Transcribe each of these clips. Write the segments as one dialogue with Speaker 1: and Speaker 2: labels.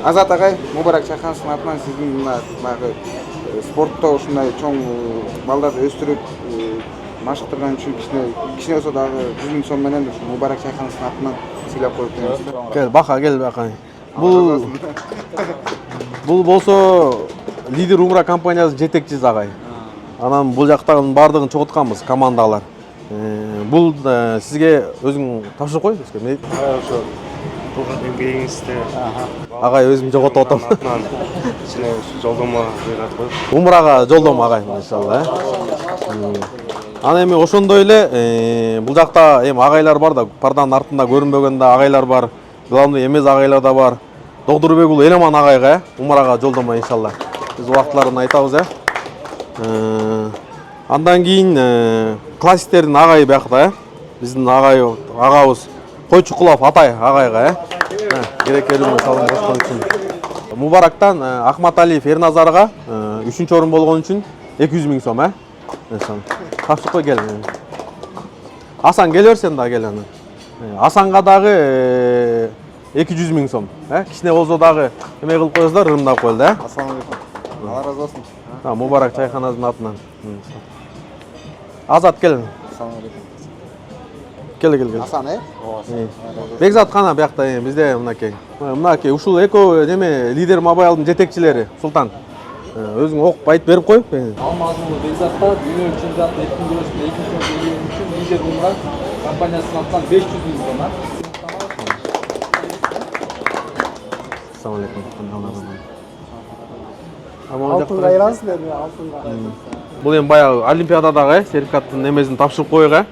Speaker 1: Азат агай, Мубарак Чайхановдун атынан сиздин мына баягы спортто ушундай чоң балдарды өстүрүп машыктырган үчүн кичине болсо дагы 100 000 сом менен Мубарак Чайхановдун атынан сыйлап коюп беребиз.
Speaker 2: Кел, бака кел бака. Бул болсо лидер Умра компаниясынын жетекчиси агай. Анан бул жактагынын бардыгын чогултканбыз командалар. Бул сизге өзүң тапшырып кой.
Speaker 3: Ошо Туган эмгегиңизде
Speaker 2: Агай өзүм жоготуп атам.
Speaker 3: Кичине жолдомо берип коюп.
Speaker 2: Умрага жолдомо агай, иншалла. Ана эми ошондой эле бул жакта эми агайлар бар да, парданын артында көрүнбөгөн да агайлар бар. Главный эмес агайлар да бар. Догдурбекул Элеман агайга Умрага жолдомо иншалла. Биз убактыларын айтабыз, Андан кийин классиктердин агайы биякта, биздин агабыз Койчукулов Атай агайга, керекелүүнү салым кошкон үчүн. Мубарактан Акматалиев Эрназарга 3-орун болгон үчүн 200 000 сом, Тапшырып кой кел. Асан келе берсен да кел аны. Асанга дагы 200 000 сом, Кичине болсо дагы эме кылып коесуздар, ырымдап коелу да.
Speaker 1: Ассалам алейкум. Алла разы болсун.
Speaker 2: Мубарак Чайхановдун атынан. Азат кел.
Speaker 1: Ассалам алейкум.
Speaker 2: Кел.
Speaker 1: Асан,
Speaker 2: Бекзат кана биякта бизде мынакей ушул эко неме лидер мобайлдын жетекчилери Султан. Өзүң окуп айтып берип кой.
Speaker 4: Алмазулы Бекзатта дүйнө чемпионатында эркин күрөштө экинчи орунга ийгени үчүн лидер Умра компаниясынын атынан 500 000 сом.
Speaker 2: Ассалам алейкум.
Speaker 1: Алтынга айрансыздар, алтынга.
Speaker 2: Бул эми баягы олимпиададагы сертификаттын немесин тапшырып койго.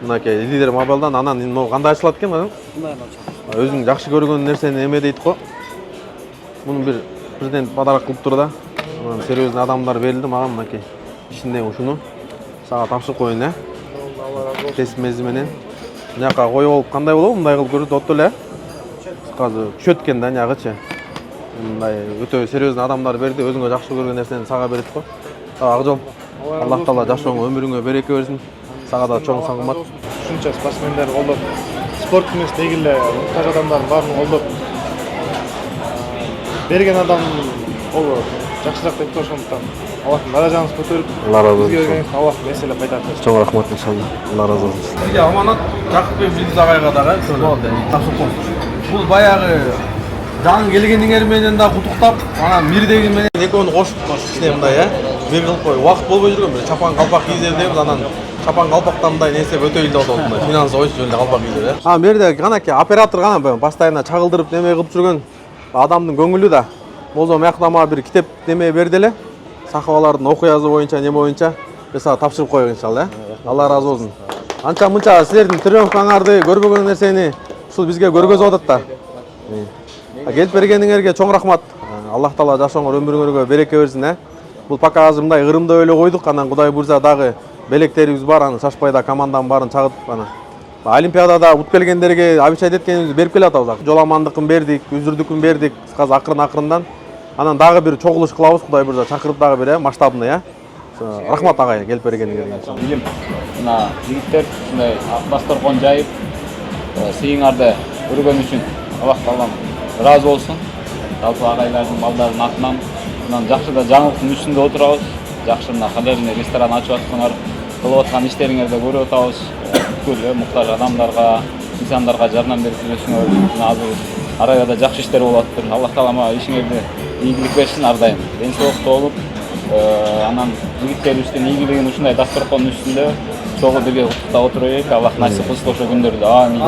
Speaker 2: Мынакей лидер мобайлдан анан кандай ачылат экен анан? Өзүң жакшы көргөн нерсени эме дейт го. Муну бир президент подарок кылып тур да. Анан серьезный адамдар берилди мага мынакей. Ичинде ушуну сага тапшырып коюн, Тест мези менен. Мынакка коюп алып кандай болобу? Мындай кылып көрүп отто эле. Азыр түшөт экен да нягычы. Мындай өтө серьезный адамдар берди, өзүңө жакшы көргөн нерсени сага берет го. Ак жол. Аллах Таала жашооңо, өмүрүңө береке берсин. Сага да чоң сагымат.
Speaker 3: Ушунча спортсмендер колдоп, спорт эмес деги эле муктаж адамдардын баарын колдоп берген адам ол жакшыраак деп ошондуктан Аллахтын даражаңызды көтөрүп,
Speaker 2: Алла разы болсун.
Speaker 3: бизге берген Аллах эселеп кайтарсын.
Speaker 2: Чоң рахмат иншалла. Алла разы болсун. Сизге аманат Жакупбек Билдиз агайга дагы тапшырып коюң. Бул баягы жаңы келгениңер менен да кутуктап, анан мирдеги менен экөөнү кошуп кичине мындай, бир кылып кой. Убакыт болбой жүргөн бир чапан калпак кийзер дейбиз, анан чапан калпактан мындай нерсе өтө эле болот мындай. Финансы ойчу жөнүндө калпак кийзер, Мерде канаки оператор гана постоянно чагылдырып неме кылып жүргөн адамдын көңүлү да. Болсо мыякта мага бир китеп неме берди эле. Сахабалардын окуясы боюнча, неме боюнча сага тапшырып коёк иншалла. Алла разы болсун. Анча мынча силердин тренировкаңарды көрбөгөн нерсени ушул бизге көргөзүп атат да. Келип бергениңерге чоң рахмат. Аллах Таала жашооңор, өмүрүңөргө береке берсин, Бул пока азыр мындай ырымдап эле койдук, анан Кудай буйрса дагы белектерибиз бар, аны шашпайда команданын баарын чагытып ана. Олимпиадада утуп келгендерге обещать эткенибизди берип келатабыз. Жоламандыкын бердик, үзүрдүкүн бердик, азыр акырын-акырындан. Анан дагы бир чогулуш кылабыз, Кудай буйрса чакырып дагы бир масштабный, Рахмат агай келип бергениңерге.
Speaker 5: Билим, мына жигиттер ушундай дасторкон жайып, сыйыңарды көргөн үчүн Аллах Таалам разы болсун. Жалпы агайлардын, балдардын атынан мындан жакшы да жаңылыктын үстүндө отурабыз. Жакшы мына халерный ресторан ачып атсаңар, кылып аткан иштериңерди көрүп атабыз. Бүткүл муктаж адамдарга, инсандарга жардам берип жүрөсүңөр. Азыр арайда жакшы иштер болуп атыптыр. Аллах Таалама ишиңерди ийгилик берсин ар дайым. Денсаулыкта болуп, анан жигиттерибиздин ийгилигин ушундай дасторкондун үстүндө чогуу бирге куттуктап отуруп, Аллах насип кылсын ошо күндөрдү. Амин.